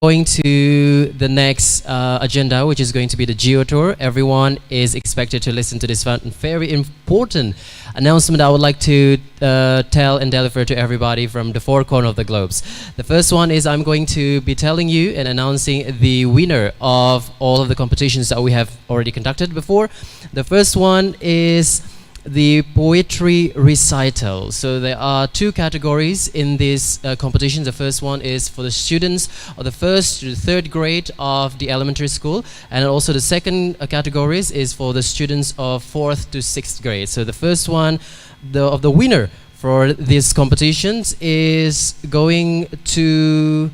Going to the next agenda, which is going to be the Geotour. Everyone is expected to listen to this very important announcement I would like to tell and deliver to everybody from the four corners of the globes. The first one is I'm going to be telling you and announcing the winner of all of the competitions that we have already conducted before. The first one is the poetry recital. So there are two categories in this competition. The first one is for the students of the first to the third grade of the elementary school, and also the second categories is for the students of fourth to sixth grade. So the first one of the winner for these competitions is going to,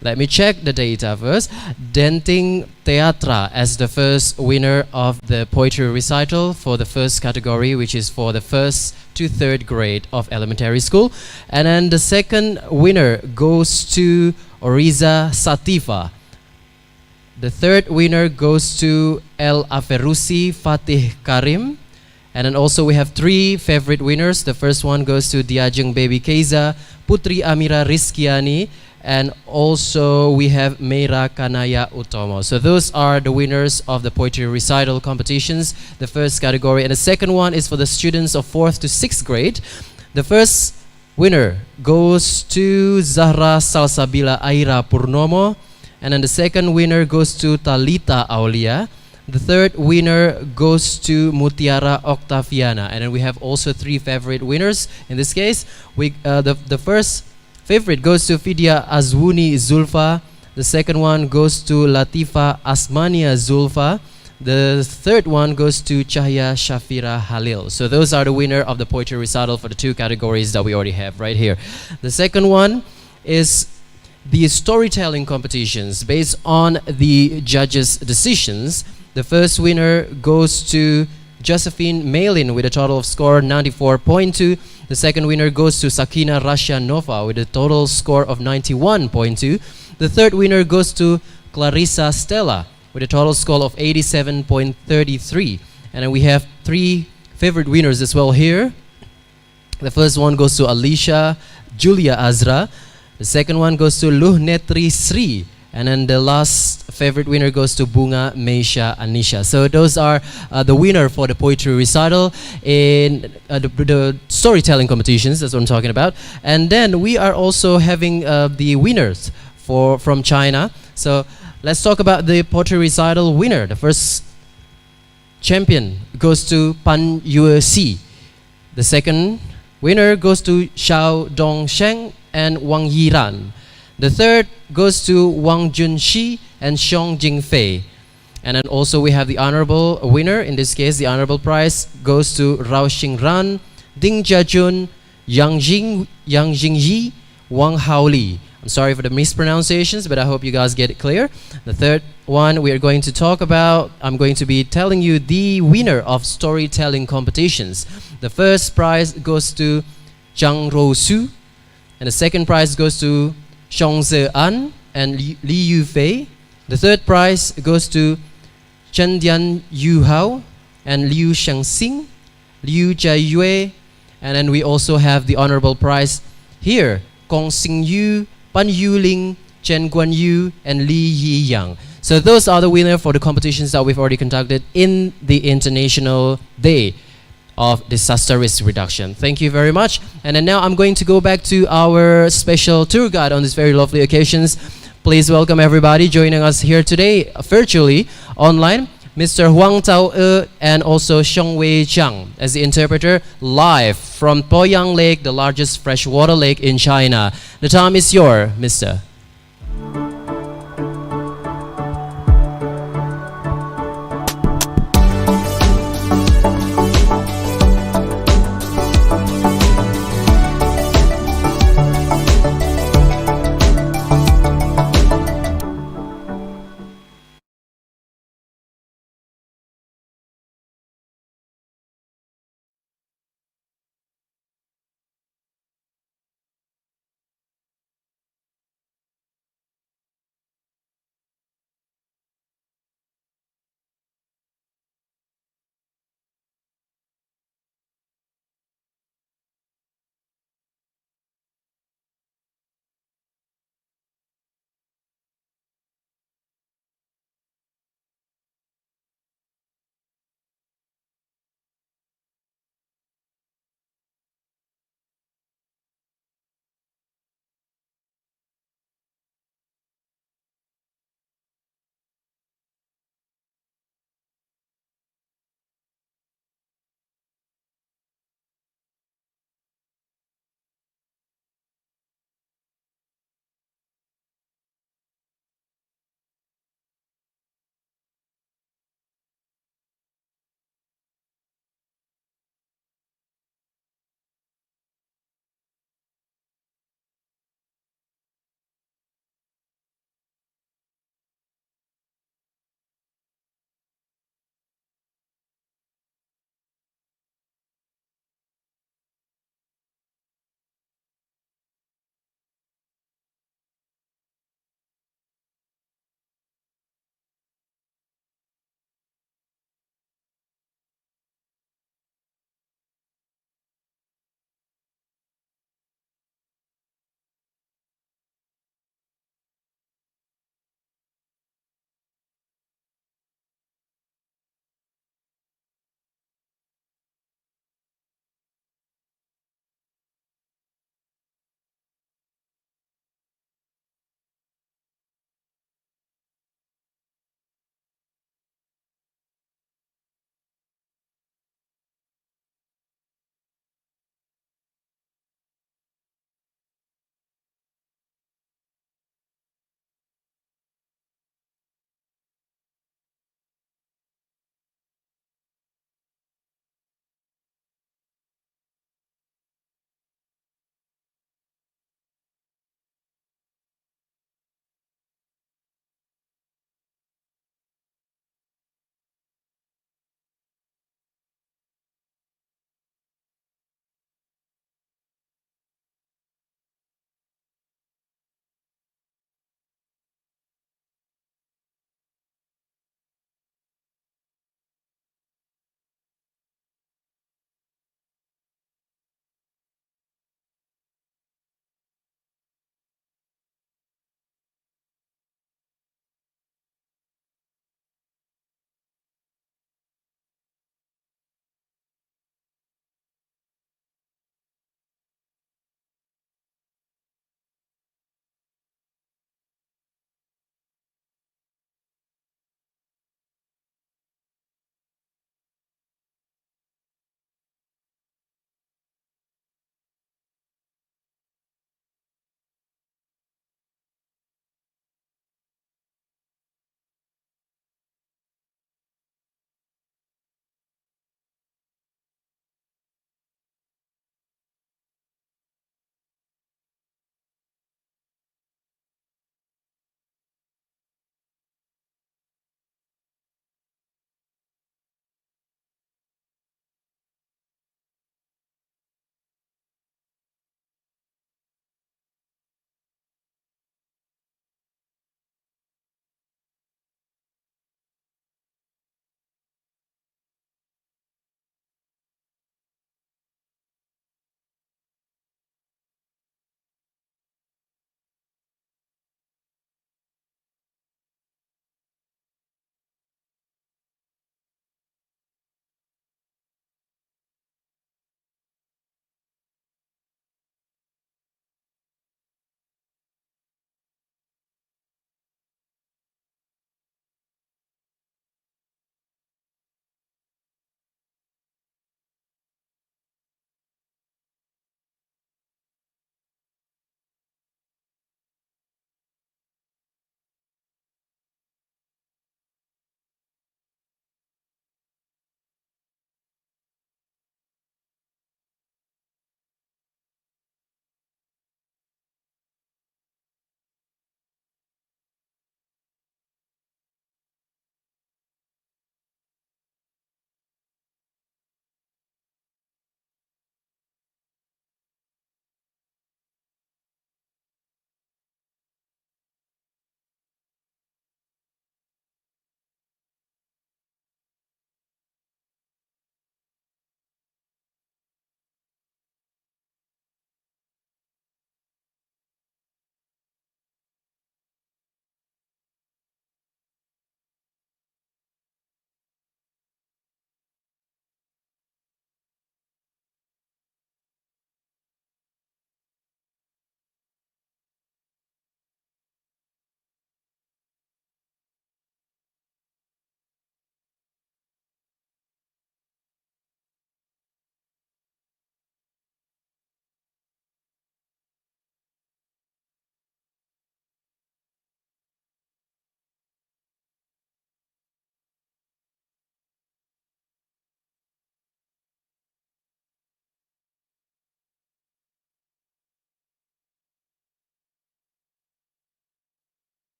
let me check the data first. Denting Teatra as the first winner of the poetry recital for the first category, which is for the first to third grade of elementary school. And then the second winner goes to Oriza Sativa. The third winner goes to El Aferusi Fatih Karim. And then also we have three favorite winners. The first one goes to Diajeng Baby Keiza, Putri Amira Rizkiani, and also we have Meira Kanaya Utomo. So those are the winners of the poetry recital competitions, the first category. And the second one is for the students of 4th to 6th grade. The first winner goes to Zahra Salsabila Aira Purnomo. And then the second winner goes to Talita Aulia. The third winner goes to Mutiara Octaviana. And then we have also three favorite winners. In this case, the first favorite goes to Fidia Azwuni Zulfa. The second one goes to Latifa Asmania Zulfa. The third one goes to Chahya Shafira Halil. So those are the winner of the poetry recital for the two categories that we already have right here. The second one is the storytelling competitions based on the judges' decisions. The first winner goes to Josephine Malin with a total of score 94.2. The second winner goes to Sakina Rasha Nova with a total score of 91.2. The third winner goes to Clarissa Stella with a total score of 87.33. And then we have three favorite winners as well here. The first one goes to Alicia Julia Azra. The second one goes to Luhnetri Sri. And then the last favorite winner goes to Bunga Meisha Anisha. So those are the winner for the poetry recital in the storytelling competitions. That's what I'm talking about. And then we are also having the winners from China. So let's talk about the poetry recital winner. The first champion goes to Pan Yue Si. The second winner goes to Xiao Dongsheng and Wang Yiran. The third goes to Wang Junxi and Xiong Jingfei. And then also we have the honorable winner. In this case, the honorable prize goes to Rao Xingran, Ding Jiajun, Yang Jingyi, Wang Haoli. I'm sorry for the mispronunciations, but I hope you guys get it clear. The third one we are going to talk about, I'm going to be telling you the winner of storytelling competitions. The first prize goes to Zhang Rousu, and the second prize goes to Xiong Ze-an and Li Yufei. The third prize goes to Chen Dian Yu Hao and Liu Shangxing, Liu Jiayue. And then we also have the honorable prize here, Gong Xing Yu, Pan Yuling, Chen Guan Yu, and Li Yi Yang. So those are the winners for the competitions that we've already conducted in the International Day of Disaster Risk Reduction. Thank you very much. And then now I'm going to go back to our special tour guide on this very lovely occasions. Please welcome everybody joining us here today virtually online, Mr. Huang Tao and also Xiong Wei Jiang as the interpreter live from Poyang Lake, the largest freshwater lake in China. The time is yours, Mr.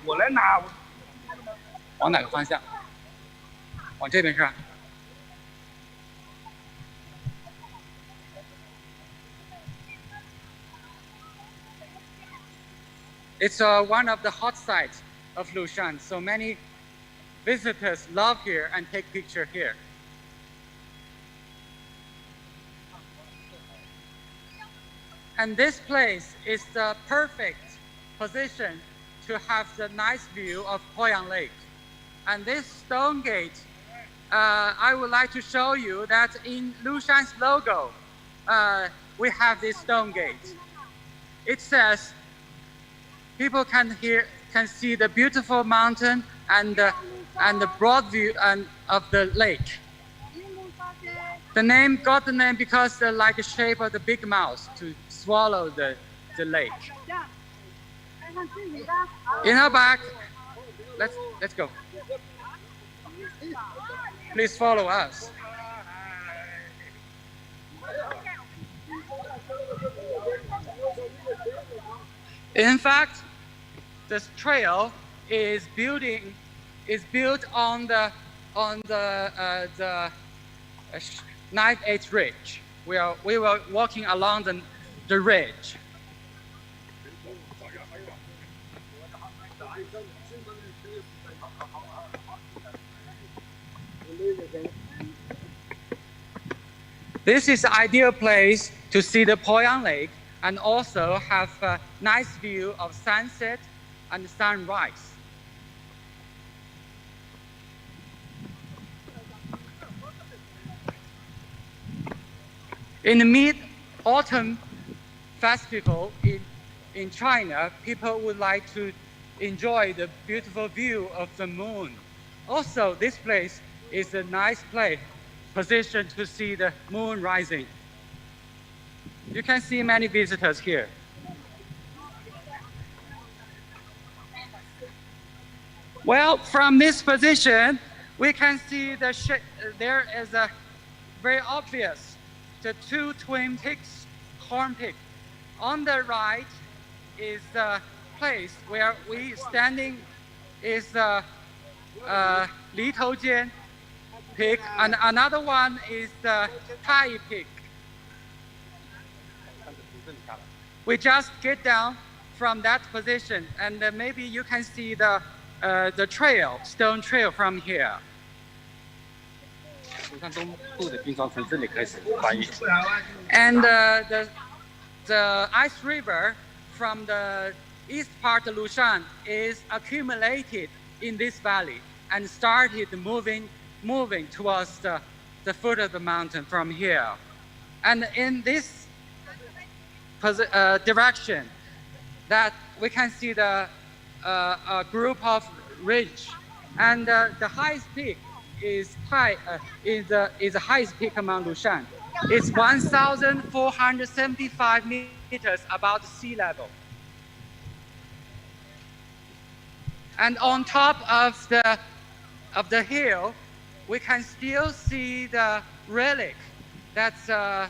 我来拿，往哪个方向？往这边是吧？It's one of the hot sites of Lushan, so many visitors love here and take picture here. And this place is the perfect position to have the nice view of Poyang Lake. And this stone gate, I would like to show you that in Lushan's logo, we have this stone gate. It says people can see the beautiful mountain and the broad view of the lake. The name got the name because they like the shape of the big mouth to swallow the lake. In our back, let's go. Please follow us. In fact, this trail is built on the Knife Edge Ridge. We were walking along the ridge. This is the ideal place to see the Poyang Lake and also have a nice view of sunset and sunrise. In the Mid-Autumn Festival in China, people would like to enjoy the beautiful view of the moon. Also, this place is a nice position to see the moon rising. You can see many visitors here. Well, from this position, we can see there is a very obvious the two twin peaks, Horn Peak. On the right is the place where we standing is Li Toujian Peak, and another one is the Tai Peak. We just get down from that position, and maybe you can see the stone trail from here. And the ice river from the east part of Lushan is accumulated in this valley and started moving towards the foot of the mountain from here. And in this direction, that we can see the a group of ridge, and the highest peak is the highest peak among Lushan. It's 1,475 meters above sea level. And on top of the hill, we can still see the relic. That's the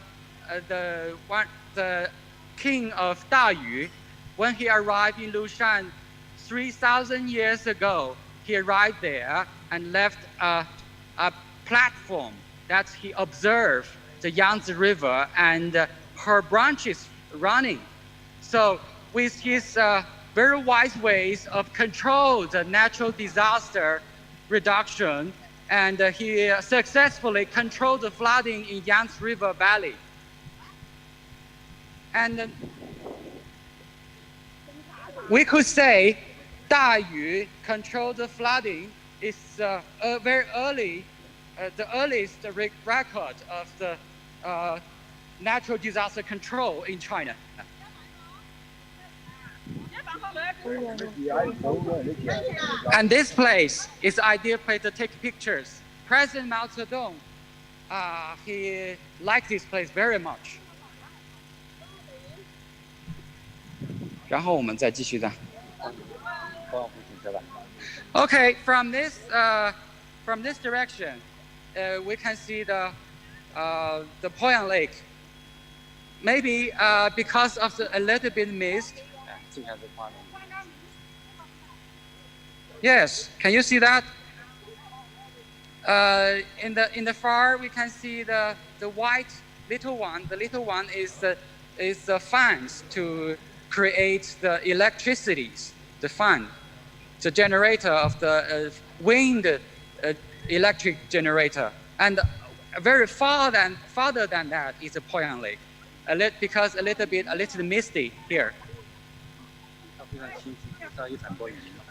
king of Dayu. When he arrived in Lushan 3,000 years ago, he arrived there and left a platform that he observed the Yangtze River and her branches running. So with his very wise ways of control the natural disaster reduction, and he successfully controlled the flooding in Yangtze River Valley. And we could say Dayu controlled the flooding is very early, the earliest record of the natural disaster control in China. And this place is ideal place to take pictures. President Mao Zedong, he liked this place very much. 然后我们再继续的。Okay, from this direction, we can see the Poyang Lake. Maybe because of a little bit mist. Yes, can you see that? In the far, we can see the white little one. The little one is the fans to create the electricity. The fan, the generator of the wind electric generator, and very farther than that is a Poyang Lake, because a little misty here.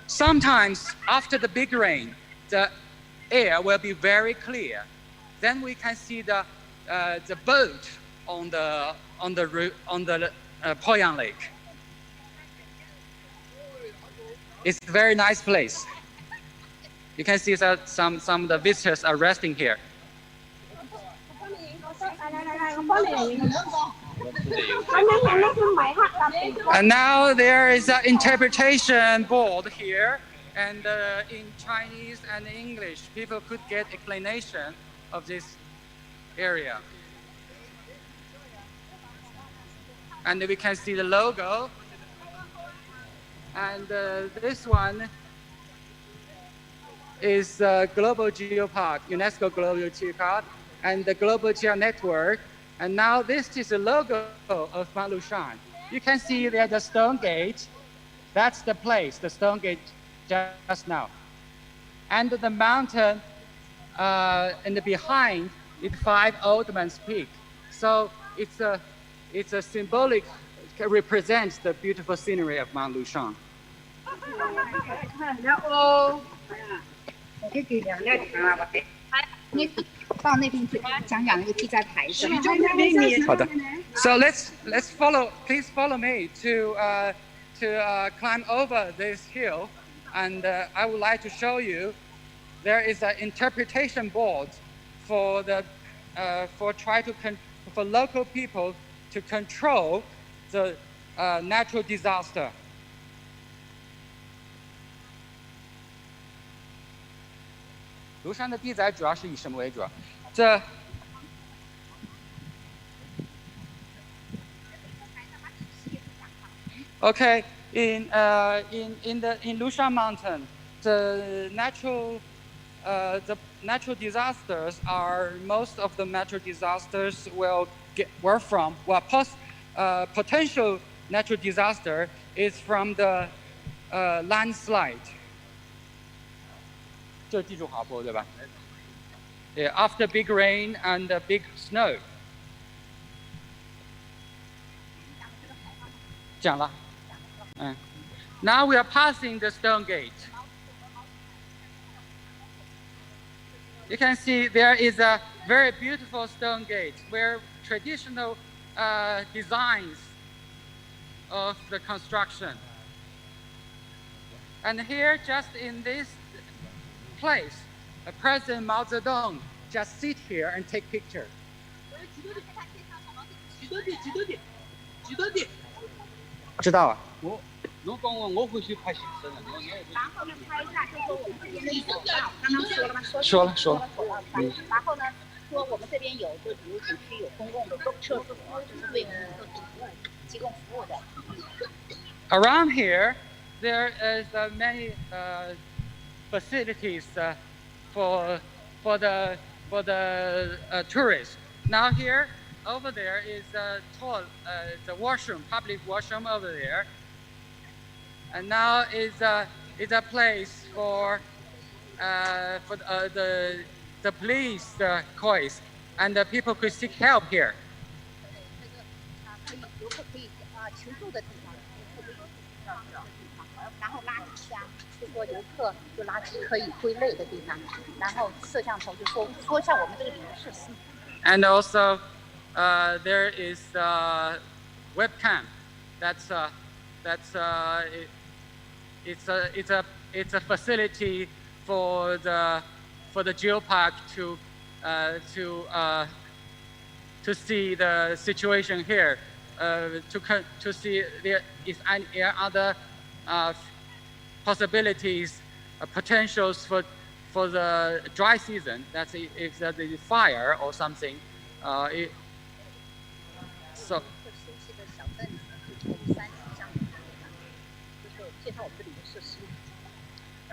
Sometimes after the big rain, the air will be very clear. Then we can see the boat on the Poyang Lake. It's a very nice place. You can see that some of the visitors are resting here. And now there is an interpretation board here, and in Chinese and English, people could get explanation of this area. And we can see the logo. And this one is Global Geopark, UNESCO Global Geopark, and the Global Geo Network. And now this is the logo of Mount Lushan. You can see there the stone gate. That's the place, the stone gate just now. And the mountain in the behind is 5 Old Man's Peak. So it's a symbolic, represents the beautiful scenery of Mount Lushan. So let's follow. Please follow me to climb over this hill, and I would like to show you. There is an interpretation board for local people to control the natural disaster. Lushan 的地载主要是以什么为主？Okay, in Lushan Mountain, the natural disasters are most of the natural disasters potential natural disaster is from the landslide. 这地质滑坡对吧？ Yeah, after big rain and big snow. 讲了。Now we are passing the stone gate. You can see there is a very beautiful stone gate where traditional designs of the construction. And here, just in this place, President Mao Zedong just sit here and take picture. 知道啊。侬讲我回去拍行程了，然后呢拍一下，就说我们这边有，刚刚说了吗？说了。然后呢，说我们这边有，就比如景区有公共的设施，就是为我们提供服务的。Around here, there is many facilities for the tourists. Now here, over there is the washroom, public washroom over there. And now is a place for the police coys, and the people could seek help here. 游客可以求助的地方，然后垃圾箱，就说游客就垃圾可以归类的地方，然后摄像头就说一下我们这个旅游设施。And also, there is a webcam. It's a facility for the geopark to see the situation here, to see there is any other possibilities, potentials for the dry season. That's if there's a fire or something. So.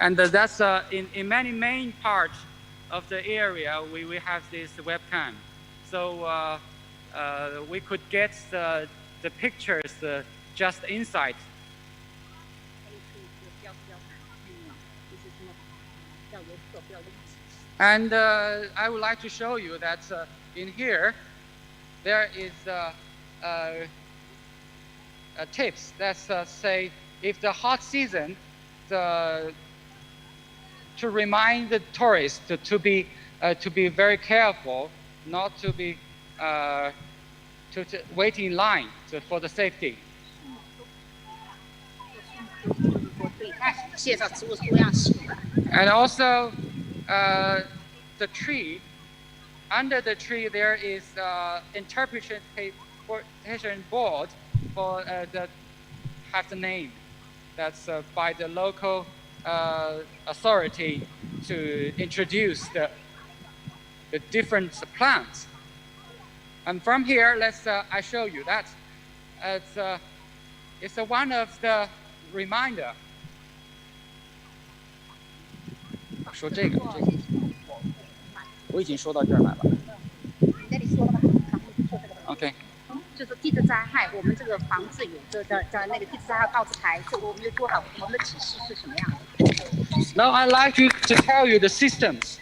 And that's in many main parts of the area, we have this webcam. So we could get the pictures just inside. And I would like to show you that in here, there is tips that say if the hot season, to remind the tourists to be very careful, not to be to wait in line for the safety. And also the tree. Under the tree there is interpretation board for that have the name. That's by the local authority to introduce the different plants. And from here, I show you that it's one of the reminder. 说这个，我已经说到这儿来了。OK。就是地质灾害，我们这个房子有这的那个地质灾害告知牌，这个我们就做好，我们的指示是什么样的。Now I'd like to tell you the systems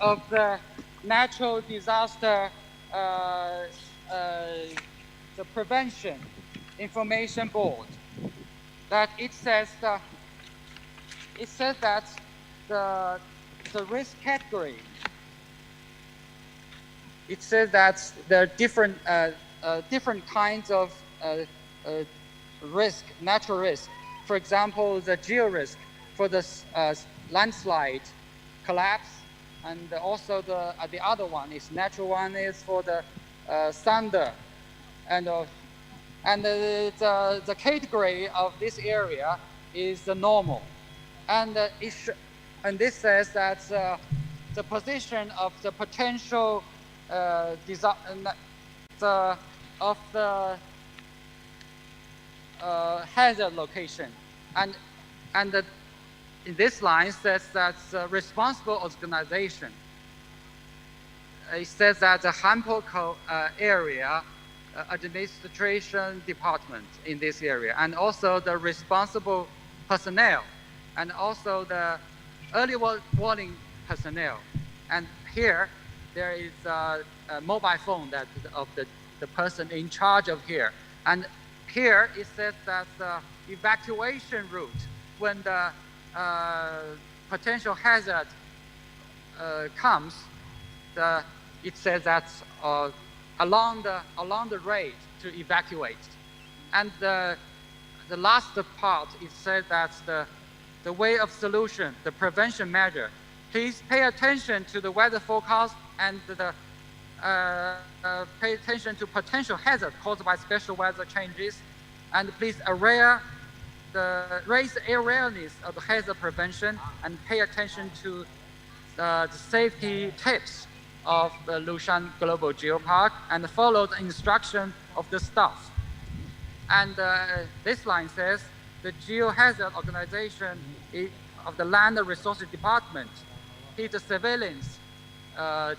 of the natural disaster, the prevention information board. That it says that the risk category. It says that there are different kinds of risk, natural risk. For example, the geo risk for the landslide, collapse, and also the other one is natural one is for the thunder, and the category of this area is the normal, and this says that the position of the potential of the hazard location, and in this line says that responsible organization. It says that the Hanpo area administration department in this area, and also the responsible personnel, and also the early warning personnel. And here there is a mobile phone of the person in charge of here. And here it says that the evacuation route when the potential hazard comes, it says that along the rate to evacuate. And the last part, it says that the way of solution, the prevention measure. Please pay attention to the weather forecast and pay attention to potential hazard caused by special weather changes, and please raise awareness of the hazard prevention and pay attention to the safety tips of the Lushan Global Geopark and follow the instruction of the staff. And this line says the geohazard organization of the Land Resources Department is the surveillance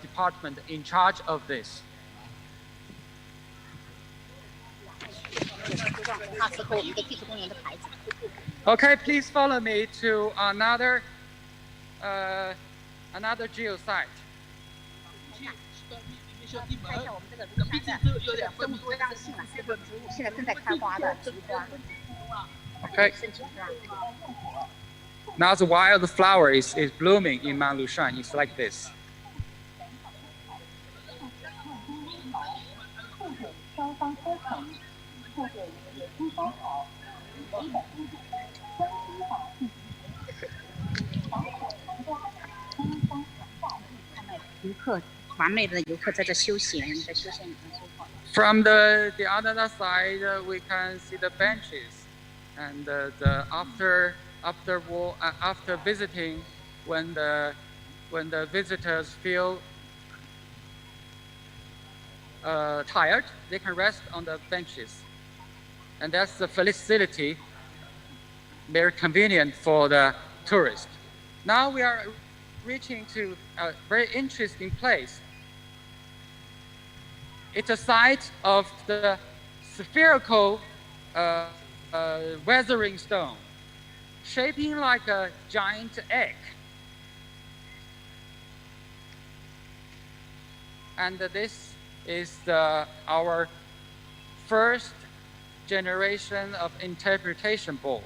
department in charge of this. Okay, please follow me to another geo site. Okay. Now the wildflower is blooming in Mount Lushan. It's like this. From the other side, we can see the benches, and after visiting, when the visitors feel tired, they can rest on the benches, and that's the facility very convenient for the tourists. Now we are reaching to a very interesting place. It's a site of the spherical weathering stone, shaping like a giant egg. And this is our first generation of interpretation board.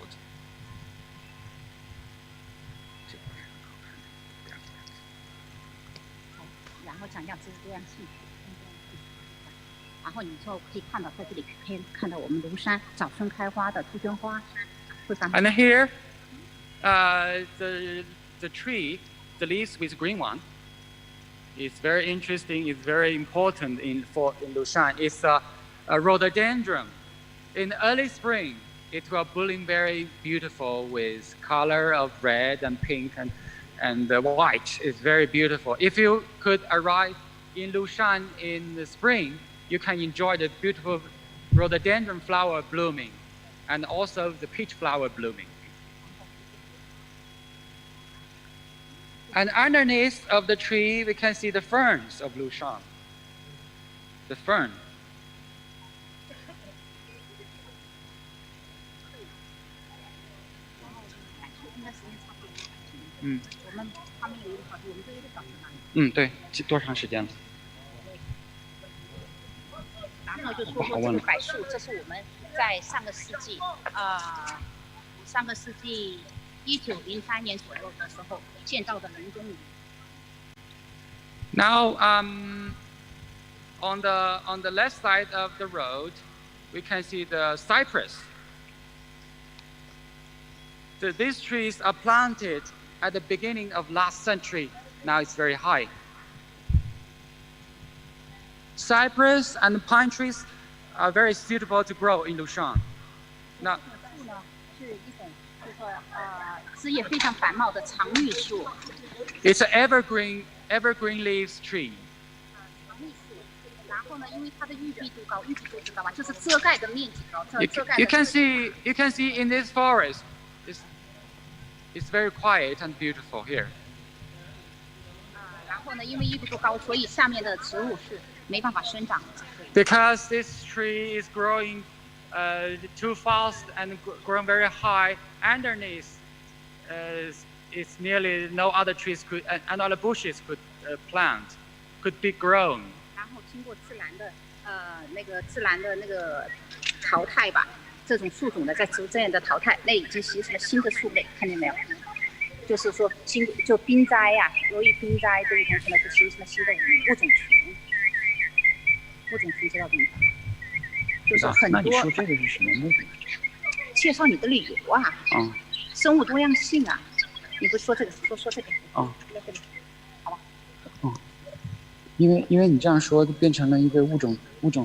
然后强调这是多样性。然后你就可以看到，在这里可以看到我们庐山早春开花的杜鹃花。And here, the tree, the leaves with green one, is very interesting. It's very important in Lushan. It's a rhododendron. In early spring, it will bloom very beautiful with color of red and pink and white. It's very beautiful. If you could arrive in Lushan in the spring, you can enjoy the beautiful rhododendron flower blooming and also the peach flower blooming. And underneath of the tree, we can see the ferns of Lushan. The fern. Mm. 对，多长时间了？然后就说这个柏树，这是我们在上个世纪1903年左右的时候建造的人工林。Now, on the left side of the road, we can see the cypress. These trees are planted at the beginning of last century. Now it's very high. Cypress and pine trees are very suitable to grow in Lushan. Now, 树呢是一种就是说枝叶非常繁茂的常绿树。It's an evergreen leaves tree. 常绿树，然后呢，因为它的郁闭度高，郁闭度知道吧？就是遮盖的面积高，遮盖。You can see in this forest, it's very quiet and beautiful here. 然后呢，因为郁闭度高，所以下面的植物是没办法生长的。Because this tree is growing too fast and growing very high underneath, it's nearly no other trees and other bushes could be grown. 然后经过自然的那个淘汰吧，这种树种呢在逐渐的淘汰，那已经形成了新的树类，看见没有？就是说就冰灾呀，由于冰灾这一同时呢，就形成了新的物种群。物种群知道怎么？就是很多。那你说这个是什么目的？介绍你的旅游啊。生物多样性啊。你不说这个，说这个。好吧。因为你这样说，就变成了一个物种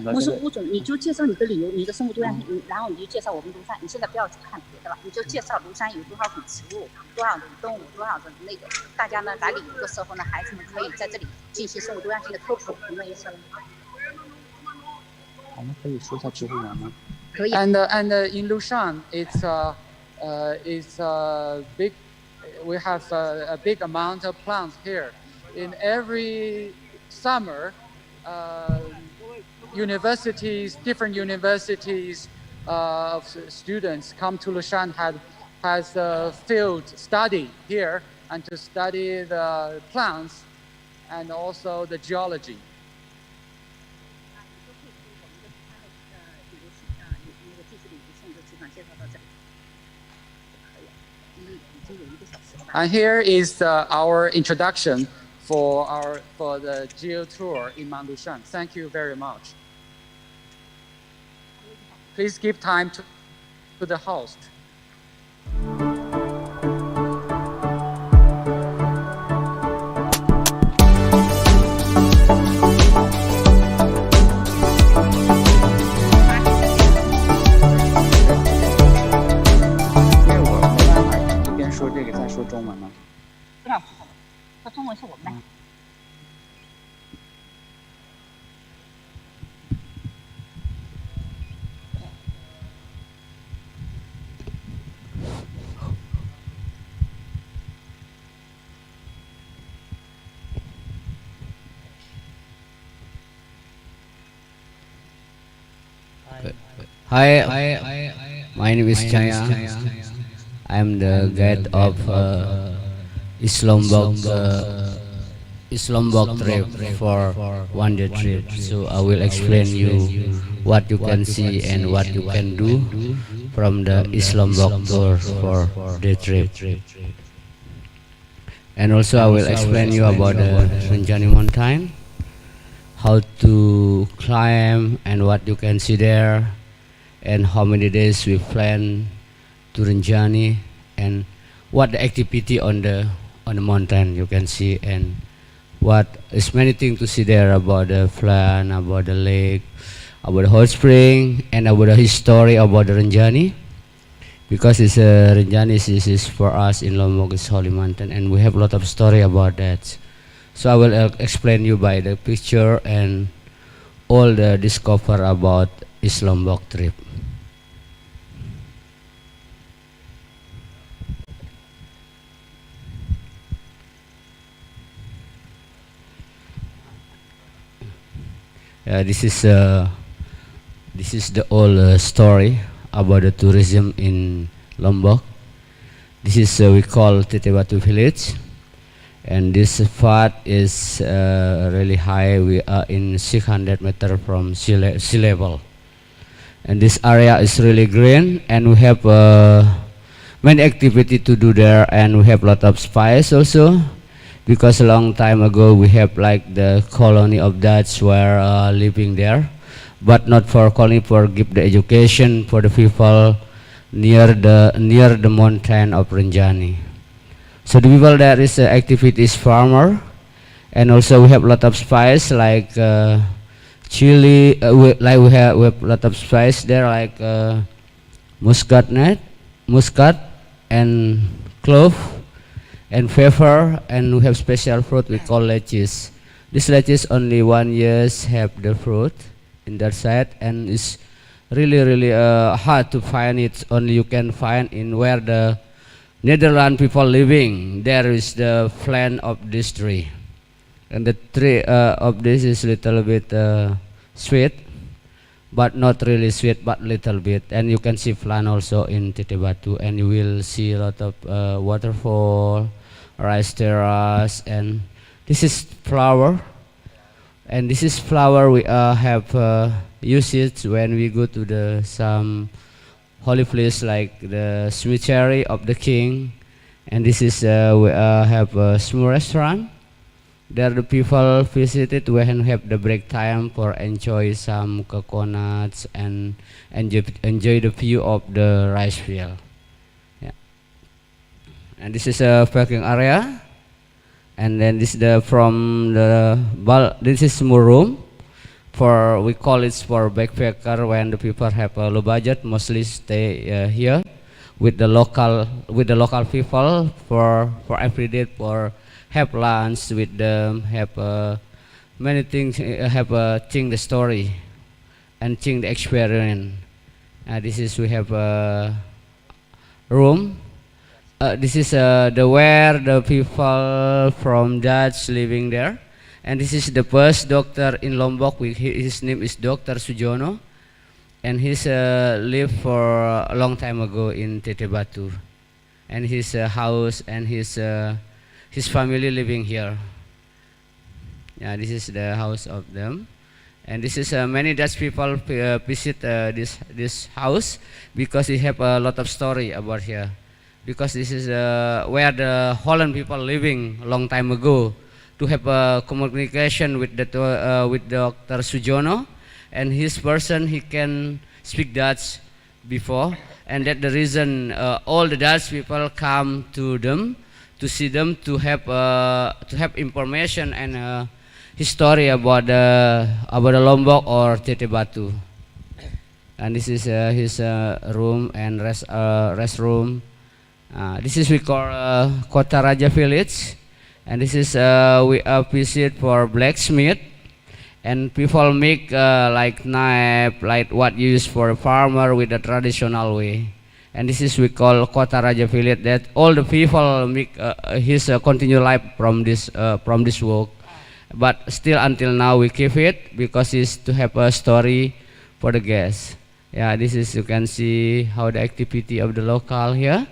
的。不是物种，你就介绍你的旅游，你的生物多样性，然后你就介绍我们庐山。你现在不要去看别的了，你就介绍庐山有多少种植物，多少种动物，多少种那个。大家呢来旅游的时候呢，孩子们可以在这里进行生物多样性的科普，评论一下。我们可以说一下植物园吗？可以。And in Lushan, it's big. We have a big amount of plants here. In every summer, different universities of students come to Lushan has a field study here and to study the plants and also the geology. And here is our introduction for the Geotour in Mount Lushan. Thank you very much. Please give time to the host. Hi, my name is Chaya. I am the guide of Lombok trip for 1 day trip. So I will explain you what you can see and what you can do from the Lombok tour for day trip. And also I will explain you about the Rinjani mountain, how to climb and what you can see there, and how many days we plan to Rinjani, and what the activity on the mountain you can see, and what is many things to see there about the plan, about the lake, about the hot spring, and about the history about the Rinjani. Because it's Rinjani is for us in Lombok is holy mountain, and we have a lot of story about that. So I will explain you by the picture and all the discover about Lombok trip. This is the old story about the tourism in Lombok. This is we call Tetebatu village, and this part is really high. We are in 600 meters from sea level, and this area is really green, and we have many activity to do there, and we have a lot of spice also. Because a long time ago we have like the colony of Dutch were living there, but not for colony, for give the education for the people near the mountain of Rinjani. So the people there is activities farmer, and also we have a lot of spice like chili. We have a lot of spice there like muscat, and clove, and pepper, and we have special fruit we call leches. This leches only 1 year have the fruit in that side, and it's really hard to find it. Only you can find in where the Netherlands people living. There is the plant of this tree, and the tree of this is little bit sweet, but not really sweet, but little bit. And you can see plant also in Tetebatu, and you will see a lot of waterfall, rice terrace, and this is flower. And this is flower we have used it when we go to the some holy place like the cemetery of the king. And this is we have a small restaurant. There the people visited when have the break time for enjoy some coconuts and enjoy the view of the rice field. Yeah. And this is a parking area. And then this is this is small room for, we call it for backpacker, when the people have a low budget, mostly stay here with the local people for every day, for have lunch with them, have many things, have think the story and think the experience. This is we have a room. This is where the people from Dutch living there, and this is the first doctor in Lombok. His name is Dr. Sujono, and he's lived for a long time ago in Tetebatu, and his house and his family living here. Yeah, this is the house of them, and this is many Dutch people visit this house because they have a lot of story about here. Because this is where the Holland people living a long time ago, to have a communication with Dr. Sujono, and his person he can speak Dutch before, and that the reason all the Dutch people come to them to see them, to have information and history about the Lombok or Tetebatu. And this is his room and rest room. This is we call Kota Raja village, and this is we visit for blacksmith, and people make like knife, like what used for a farmer with the traditional way. And this is we call Kota Raja village, that all the people make his continue life from this work. But still until now we keep it because it's to have a story for the guests. Yeah, this is, you can see how the activity of the local here.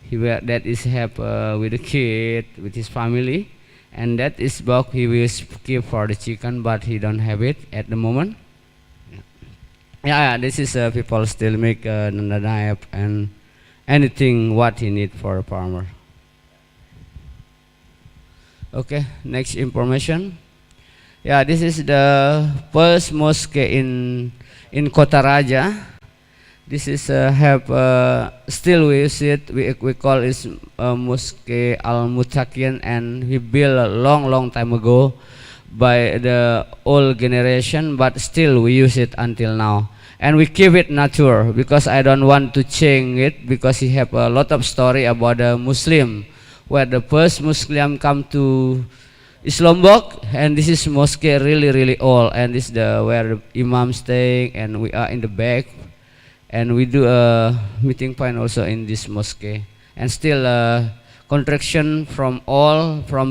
That is help with the kid, with his family, and that is box he will keep for the chicken, but he don't have it at the moment. Yeah, this is people still make the knife and anything what he need for a farmer. Okay, next information. Yeah, this is the first mosque in Kota Raja. This is have still we use it. We call it Mosque Al Mutakin, and we built a long time ago by the old generation, but still we use it until now. And we keep it natural because I don't want to change it, because he have a lot of story about the Muslim, where the first Muslim come to Lombok, and this is mosque really old, and this is the where the Imam staying, and we are in the back, and we do a meeting point also in this mosque, and still contraction from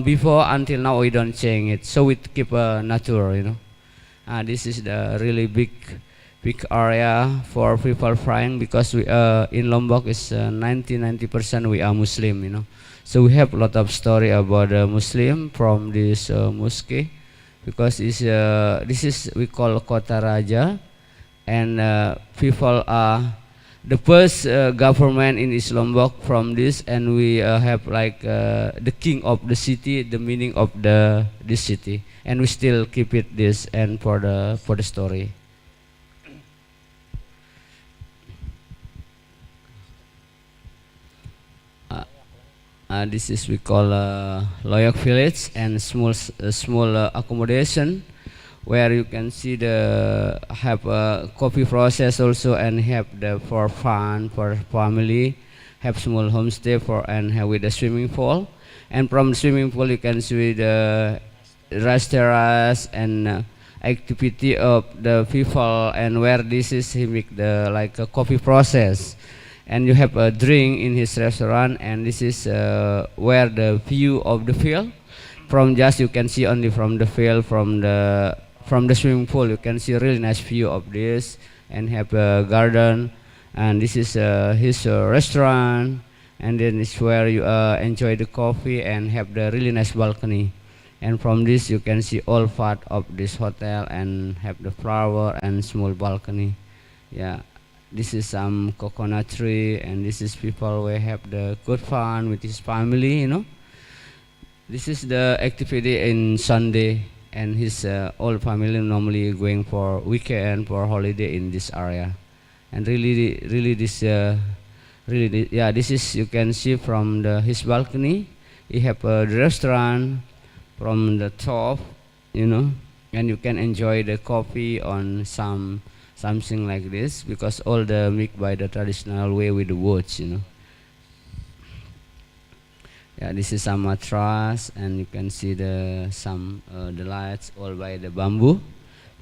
before until now we don't change it, so we keep natural, you know. This is the really big area for people praying, because we in Lombok is 90% we are Muslim, you know. So we have a lot of story about Muslim from this mosque, because this is we call Kota Raja, and people are the first government in East Lombok from this, and we have like the king of the city, the meaning of this city, and we still keep it this and for the story. This is we call Loyok village, and small accommodation where you can see the have a coffee process also, and have the for fun for family, have small homestay for, and have with the swimming pool, and from the swimming pool you can see the restaurants and activity of the people, and where this is he make the like a coffee process, and you have a drink in his restaurant, and this is where the view of the field from just you can see only from the field, from the swimming pool you can see a really nice view of this, and have a garden, and this is his restaurant, and then it's where you enjoy the coffee and have the really nice balcony, and from this you can see all part of this hotel and have the flower and small balcony. Yeah, this is some coconut tree, and this is people will have the good fun with his family, you know. This is the activity in Sunday, and his all family normally going for weekend for holiday in this area, and really this yeah, this is you can see from his balcony. He have the restaurant from the top, you know, and you can enjoy the coffee on something like this, because all the make by the traditional way with the woods, you know. Yeah, this is some mattress, and you can see the lights all by the bamboo,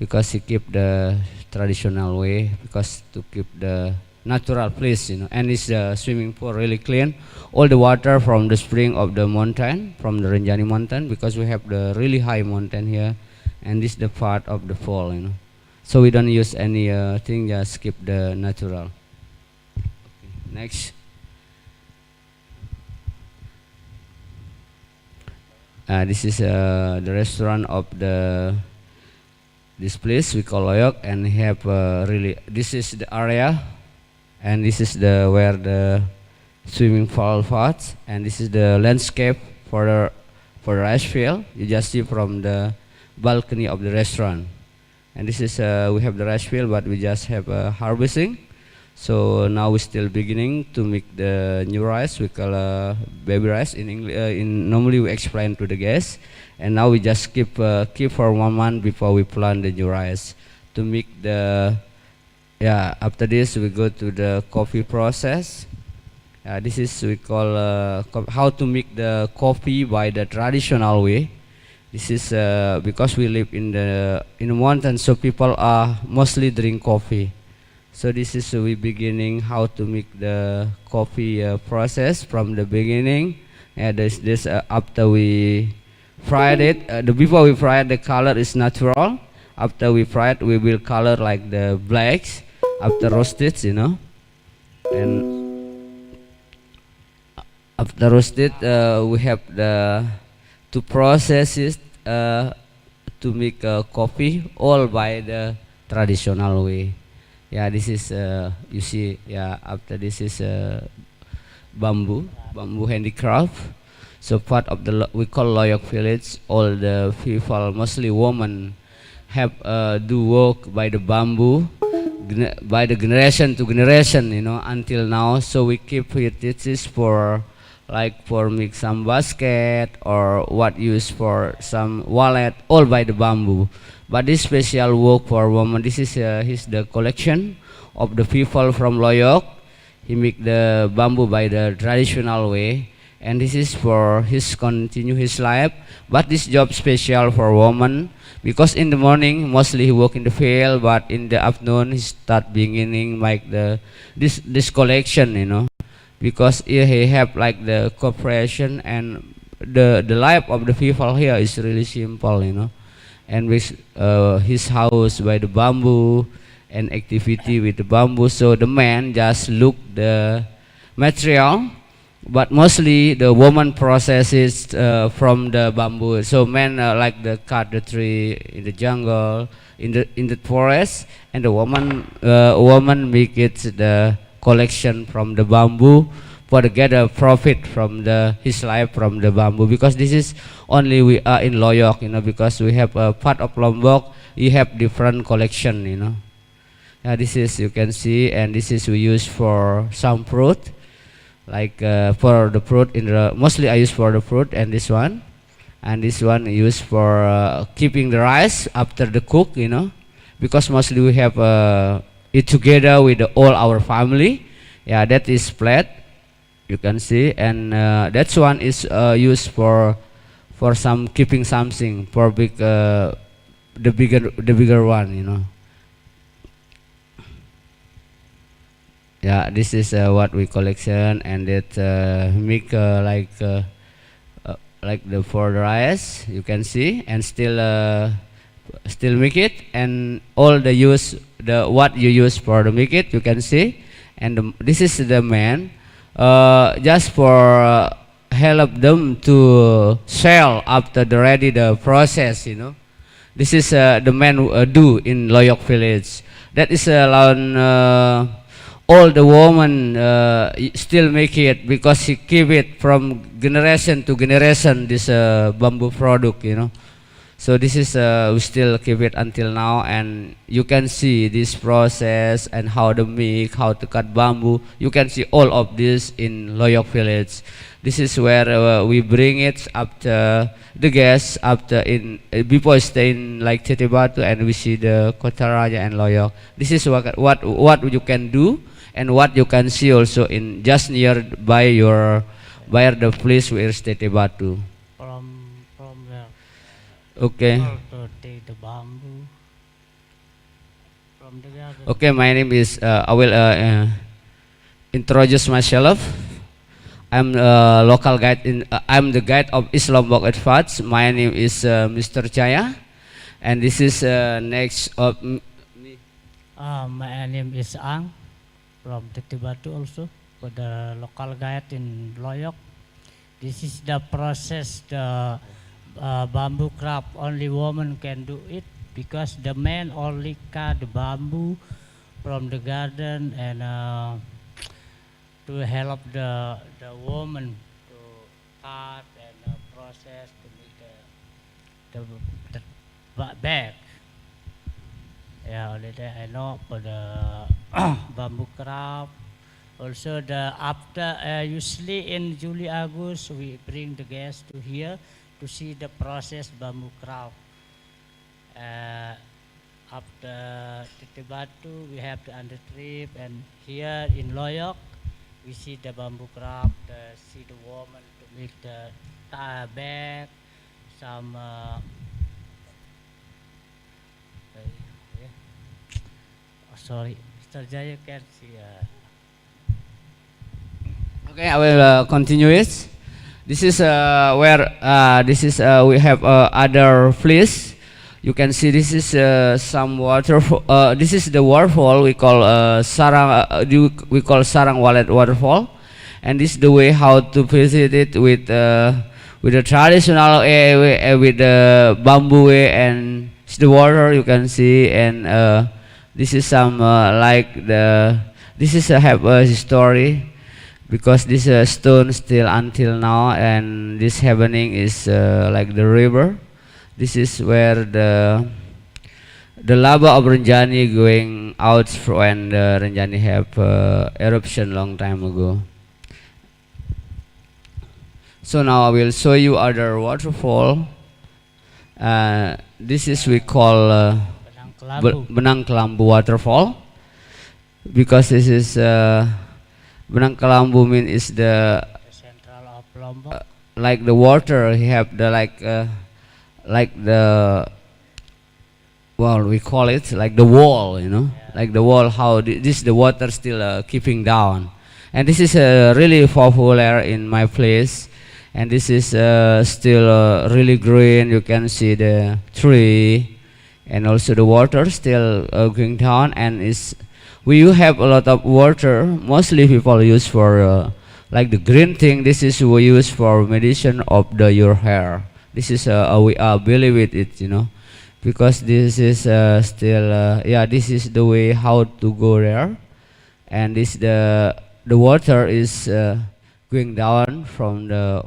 because he keep the traditional way, because to keep the natural place, you know. And this swimming pool really clean, all the water from the spring of the mountain, from the Rinjani mountain, because we have the really high mountain here, and this the part of the fall, you know. So we don't use any thing, just keep the natural. Okay, next. This is the restaurant of this place we call Loyok, and have really, this is the area, and this is where the swimming pool parts, and this is the landscape for the rice field. You just see from the balcony of the restaurant, and this is we have the rice field, but we just have harvesting. So now we're still beginning to make the new rice. We call baby rice in English. Normally we explain to the guests, and now we just keep for 1 month before we plant the new rice to make the. Yeah, after this we go to the coffee process. This is we call how to make the coffee by the traditional way. This is because we live in the mountain, so people are mostly drink coffee. So this is we beginning how to make the coffee process from the beginning. This after we fried it. Before we fry it, the color is natural. After we fry it, we will color like the blacks. after roasted, and after roasted, we have the to process it to make coffee all by the traditional way. Yeah, this is you see. Yeah, after this is bamboo handicraft. So part of the we call Loyok village. All the people, mostly women, have do work by the bamboo, by the generation to generation, until now. So we keep it. This is for like for make some basket or what use for some wallet, all by the bamboo. But this special work for woman. This is his the collection of the people from Loyok. He make the bamboo by the traditional way, and this is for his continue his life. But this job special for woman because in the morning mostly he work in the field, but in the afternoon he start beginning like the this collection, because he have like the cooperation and the life of the people here is really simple, and with his house by the bamboo and activity with the bamboo. So the man just look the material, but mostly the woman processes from the bamboo. So men like the cut the tree in the jungle, in the forest, and the woman make it the collection from the bamboo for to get a profit from his life from the bamboo. Because this is only we are in Loyok, because we have a part of Lombok, you have different collection, Yeah, this is you can see, and this is we use for some fruit, like for the fruit in the mostly I use for the fruit, and this one I use for keeping the rice after the cook, because mostly we have it together with all our family. Yeah, that is plate you can see, and that one is used for some keeping something for big the bigger one, Yeah, this is what we collection, and it make like the for the rice you can see, and still make it, and all the use the what you use for the make it you can see, and this is the man just for help them to sell after the ready the process, This is the man do in Loyok village. That is all the woman still make it because he keep it from generation to generation this bamboo product, So this is we still keep it until now, and you can see this process and how to make, how to cut bamboo. You can see all of this in Loyok village. This is where we bring it after the guests after in before stay in like Tete Batu, and we see the Kota Raja and Loyok. This is what you can do. And what you can see also in just nearby by the place where is Tete Batu. From where? Okay. To take the bamboo from the garden. Okay, my name is I will introduce myself. I'm local guide I'm the guide of East Lombok at Fats. My name is Mr. Jaya, and this is next of me. My name is Ang from Tete Batu also, for the local guide in Loyok. This is the process, the bamboo craft. Only woman can do it because the man only cut the bamboo from the garden, and to help the woman to cut and process to make the bag. Yeah, only that I know for the bamboo craft. Also the after usually in July August we bring the guests to here to see the process bamboo craft. After Tete Batu we have the under trip, and here in Loyok we see the bamboo craft, see the woman to make the bag, some sorry, Mr. Jaya can see. Okay, I will continue it. This is where this is we have other place You can see this is some waterfall. This is the waterfall we call we call Sarang Walet waterfall, and this is the way how to visit it with the traditional way, with the bamboo way, and it's the water you can see, and this is some this is have a story because this stone still until now, and this happening is like the river. This is where the lava of Rinjani going out when the Rinjani have eruption long time ago. So now I will show you other waterfall. This is we call Benang Kelambu waterfall, because this is Benang Kelambu mean is the central of Lombok. like the water he have the like the, well, we call it like the wall, you know, like the wall, how this the water still keeping down. And this is really popular in my place, and this is still really green. You can see the tree, and also the water still going down, and we have a lot of water. Mostly people use for like the green thing. This is we use for medicine of your hair. This is we believe it, you know, because this is still this is the way how to go there, and this the water is going down from the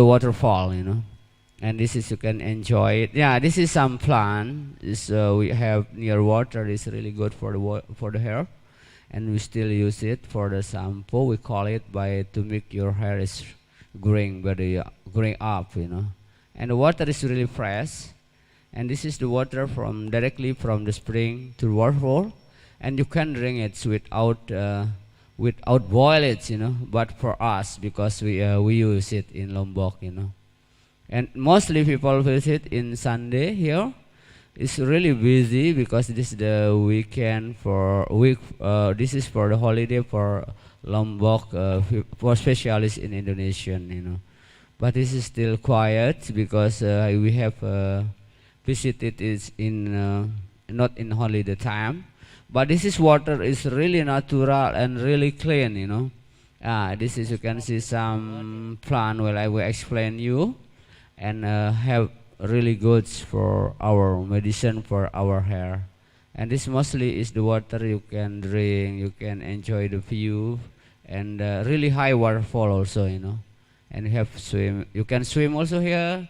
waterfall, you know, and this is you can enjoy it. Yeah, this is some plant. This we have near water. It's really good for the hair, and we still use it for the shampoo. We call it to make your hair is growing up, you know, and the water is really fresh, and this is the water from directly from the spring to the waterfall, and you can drink it without boil it, you know, but for us, because we use it in Lombok, you know, and mostly people visit in Sunday here. It's really busy because this is the weekend this is for the holiday for Lombok, for specialists in Indonesian, you know. But this is still quiet because we have visited it in not in holiday time. But this is water is really natural and really clean, you know. This is you can see some plant where I will explain you, and have really good for our medicine for our hair. And this mostly is the water you can drink, you can enjoy the view, and really high waterfall also, you know. And you have swim, you can swim also here.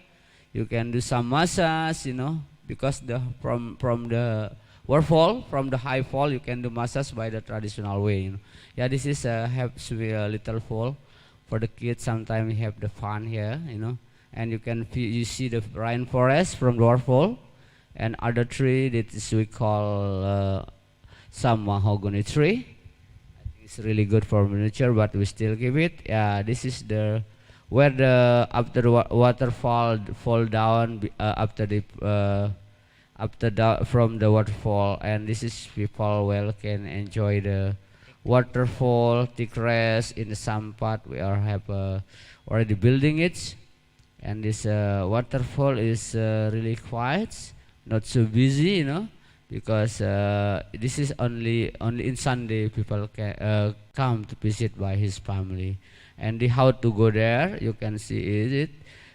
You can do some massage, you know, because from the waterfall, from the high fall, you can do massage by the traditional way, you know. Yeah, this is have a little fall for the kids. Sometimes we have the fun here, you know, and you see the rainforest from the waterfall, and other tree that is we call some mahogany tree. I think it's really good for nature, but we still keep it. Yeah, this is the where the after the waterfall fall down from the waterfall, and this is people well can enjoy the waterfall, take rest in some part. We have already building it, and this waterfall is really quiet, not so busy, you know, because this is only in Sunday people can come to visit by his family. And how to go there, you can see it,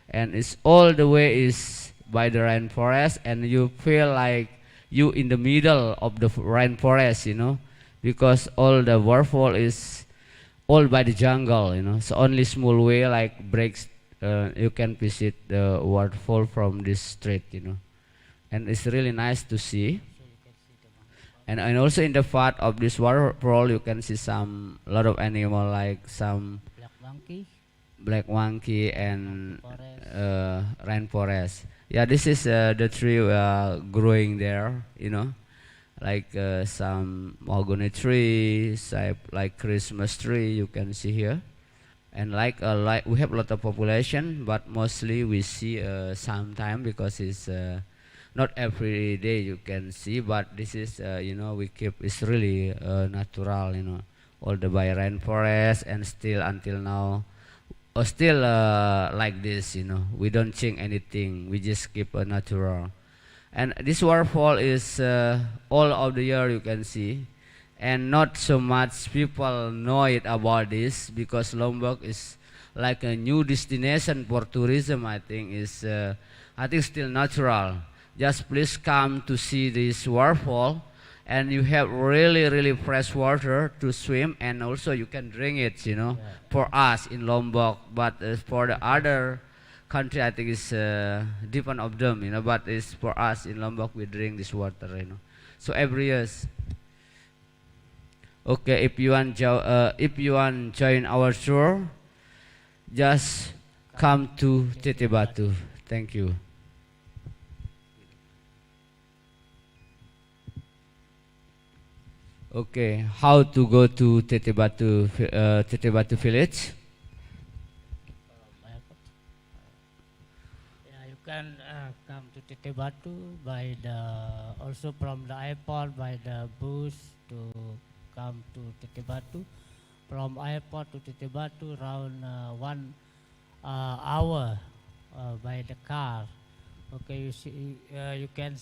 and it's all the way is by the rainforest, and you feel like you in the middle of the rainforest, you know, because all the waterfall is all by the jungle, you know. So only small way like breaks, you can visit the waterfall from this street, you know, and it's really nice to see. And also in the part of this waterfall, you can see some lot of animal like some black monkey and rainforest. Yeah, this is the tree growing there, you know, like some mahogany trees, like Christmas tree you can see here. And like we have a lot of population, but mostly we see sometime because it's not every day you can see, but this is you know, we keep, it's really natural, you know, all the by rainforest, and still until now still like this, you know. We don't change anything. We just keep a natural. And this waterfall is all of the year, you can see, and not so much people know it about this, because Lombok is like a new destination for tourism. I think is still natural. Just please come to see this waterfall, and you have really fresh water to swim, and also you can drink it, you know. For us in Lombok, but for the other country, I think it's different of them, you know. But it's for us in Lombok, we drink this water, you know. So every year. Okay, if you want join our tour, just come to Teteh Batu. Thank you. Okay, how to go to Teteh Batu village? Yeah, you can come to Teteh Batu by also from the airport by the bus to come to Teteh Batu. From airport to Teteh Batu around 1 hour by the car. Okay, you can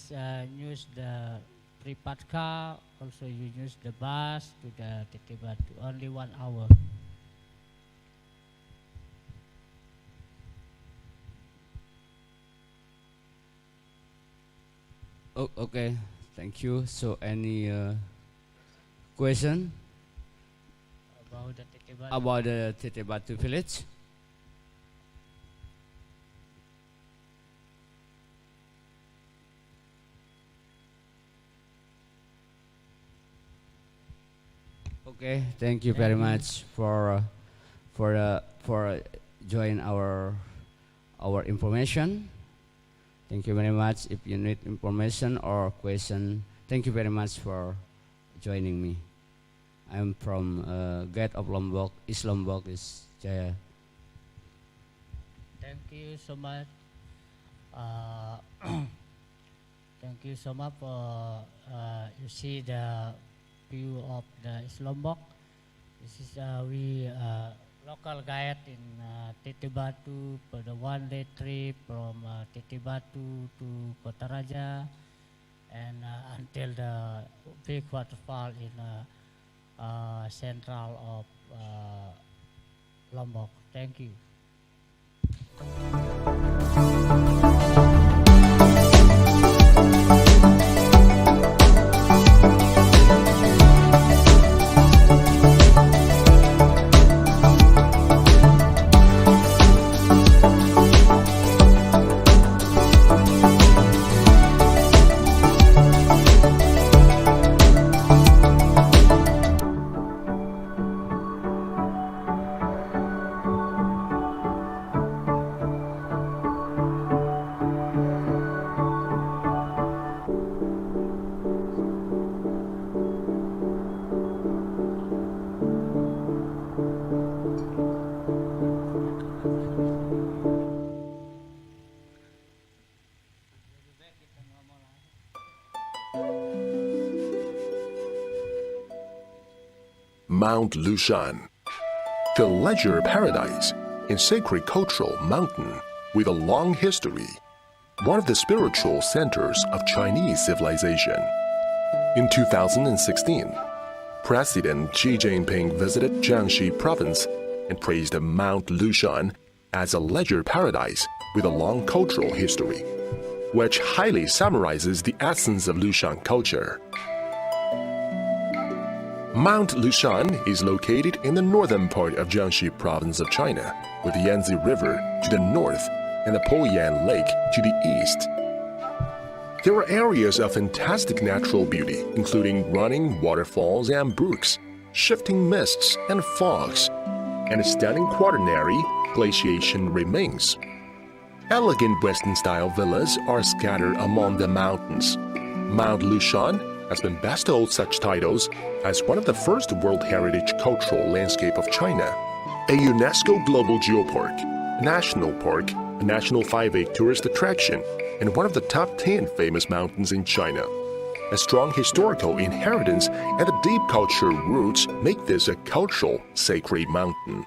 use the private car. Also, you use the bus to the Teteh Batu. Only 1 hour. Oh, okay, thank you. So, any question about the Teteh Batu village? Okay, thank you very much for join our information. Thank you very much. If you need information or question, thank you very much for joining me. I'm from Guide of Lombok, East Lombok is Jaya. Thank you so much. Thank you so much for you see the view of the East Lombok. This is we local guide in Teteh Batu for the 1-day trip from Teteh Batu to Kota Raja and until the big waterfall in central of Lombok. Thank you. Mount Lushan, the leisure paradise and sacred cultural mountain with a long history, one of the spiritual centers of Chinese civilization. In 2016, President Xi Jinping visited Jiangxi province and praised Mount Lushan as a leisure paradise with a long cultural history, which highly summarizes the essence of Lushan culture. Mount Lushan is located in the northern part of Jiangxi province of China, with the Yangtze River to the north and the Poyan Lake to the east. There are areas of fantastic natural beauty, including running waterfalls and brooks, shifting mists and fogs, and a stunning quaternary glaciation remains. Elegant Western-style villas are scattered among the mountains. Mount Lushan has been bestowed such titles as one of the first World Heritage Cultural Landscape of China, a UNESCO Global Geopark, a National Park, a National 5A tourist attraction, and one of the top 10 famous mountains in China. A strong historical inheritance and the deep cultural roots make this a cultural sacred mountain.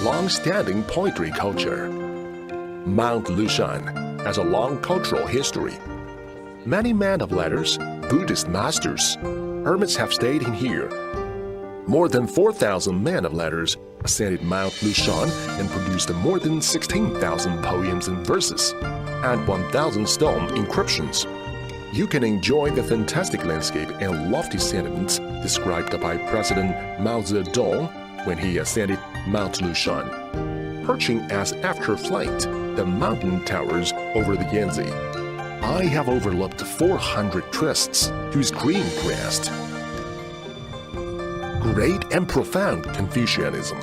long-standing poetry culture. Mount Lushan has a long cultural history. Many men of letters, Buddhist masters, hermits have stayed in here. More than 4,000 men of letters ascended Mount Lushan and produced more than 16,000 poems and verses and 1,000 stone inscriptions. You can enjoy the fantastic landscape and lofty sentiments described by President Mao Zedong when he ascended Mount Lushan. Perching as after flight, the mountain towers over the Yangtze. I have overlooked 400 twists whose green crest. Great and profound Confucianism.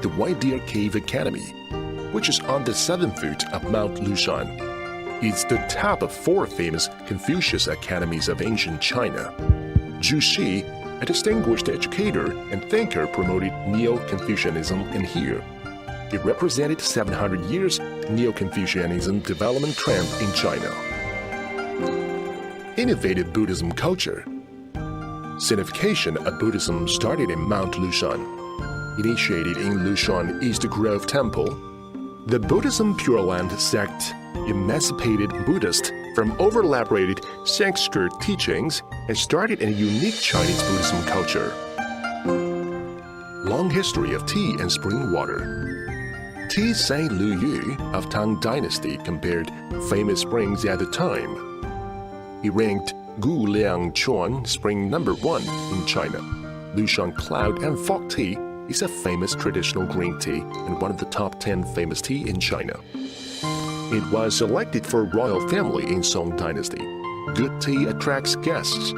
The White Deer Cave Academy, which is on the 7th foot of Mount Lushan, is the top of 4 famous Confucius academies of ancient China. Zhu Xi, a distinguished educator and thinker, promoted Neo-Confucianism in here. It represented 700 years Neo-Confucianism development trend in China. Innovative Buddhism culture. Signification of Buddhism started in Mount Lushan. Initiated in Lushan East Grove Temple, the Buddhism Pure Land sect emancipated Buddhists from over-elaborated Sanskrit teachings and started a unique Chinese Buddhism culture. Long history of tea and spring water. Tea Saint Lu Yu of Tang Dynasty compared famous springs at the time. He ranked Gu Liang Chuan spring #1 in China. Lushan Cloud and Fog Tea is a famous traditional green tea and one of the top 10 famous tea in China. It was selected for royal family in Song Dynasty. Good tea attracts guests.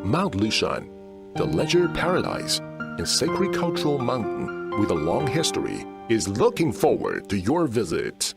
Mount Lushan, the leisure paradise and sacred cultural mountain with a long history, is looking forward to your visit.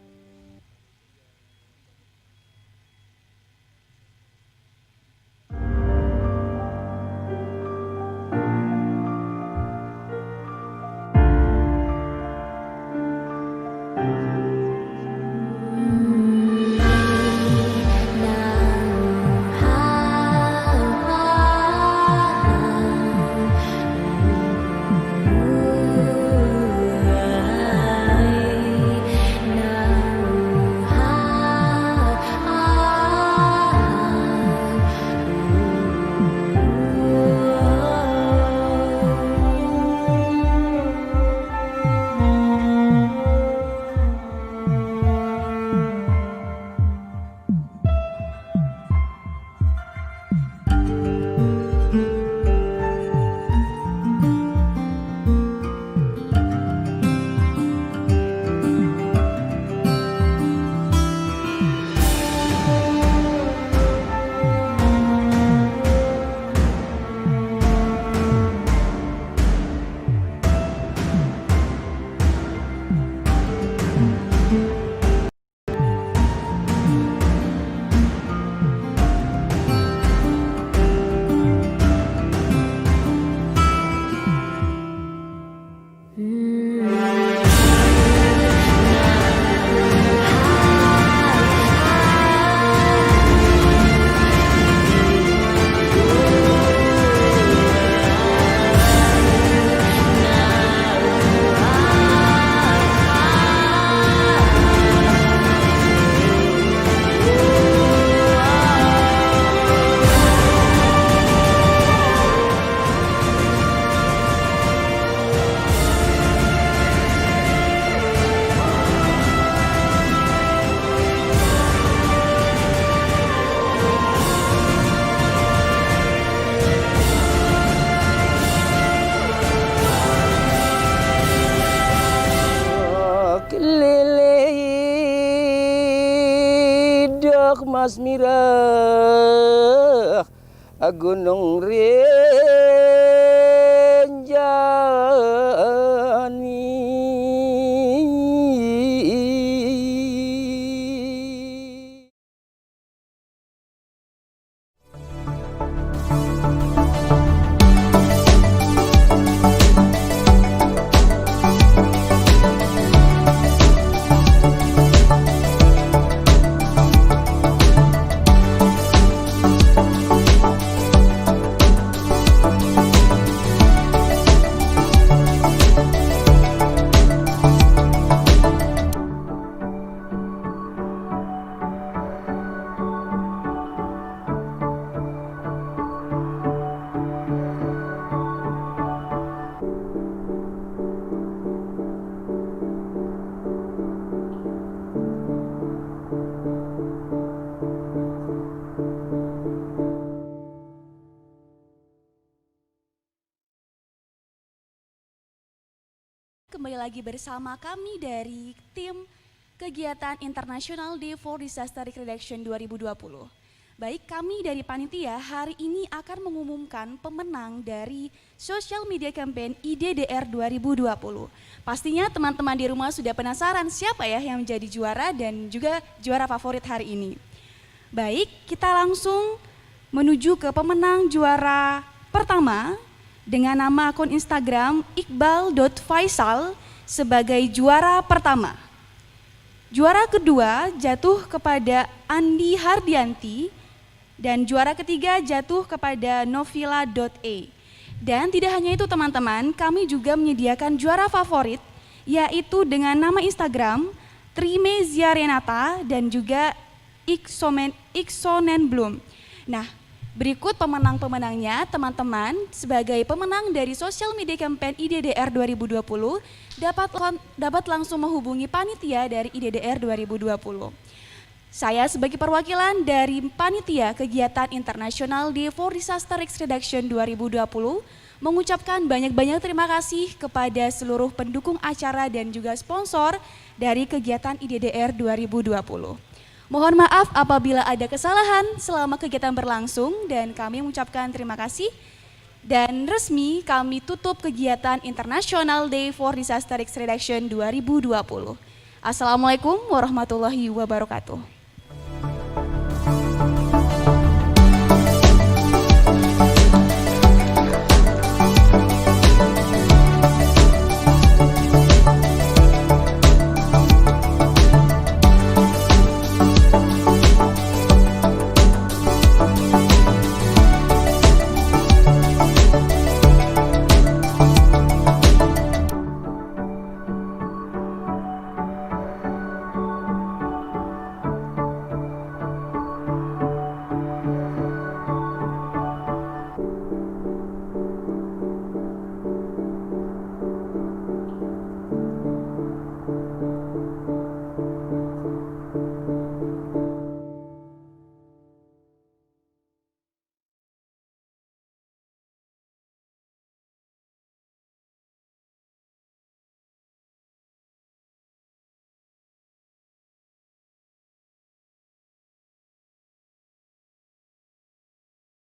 Mas Mirah Gunung Rinjani. kembali lagi bersama kami dari tim kegiatan International Day for Disaster Risk Reduction 2020. Baik, kami dari panitia hari ini akan mengumumkan pemenang dari Social Media Campaign IDDR 2020. Pastinya teman-teman di rumah sudah penasaran siapa ya yang menjadi juara dan juga juara favorit hari ini. Baik, kita langsung menuju ke pemenang juara pertama dengan nama akun Instagram iqbal.faisal sebagai juara pertama. Juara kedua jatuh kepada Andi Hardianti dan juara ketiga jatuh kepada novila.e. Dan tidak hanya itu teman-teman, kami juga menyediakan juara favorit yaitu dengan nama Instagram Trime Ziarenata dan juga Ixonenblum. Nah, berikut pemenang-pemenangnya teman-teman. Sebagai pemenang dari Social Media Campaign IDDR 2020 dapat langsung menghubungi panitia dari IDDR 2020. Saya sebagai perwakilan dari panitia kegiatan International Day for Disaster Risk Reduction 2020 mengucapkan banyak-banyak terima kasih kepada seluruh pendukung acara dan juga sponsor dari kegiatan IDDR 2020. Mohon maaf apabila ada kesalahan selama kegiatan berlangsung dan kami mengucapkan terima kasih. Dan resmi kami tutup kegiatan International Day for Disaster Risk Reduction 2020. Assalamualaikum warahmatullahi wabarakatuh.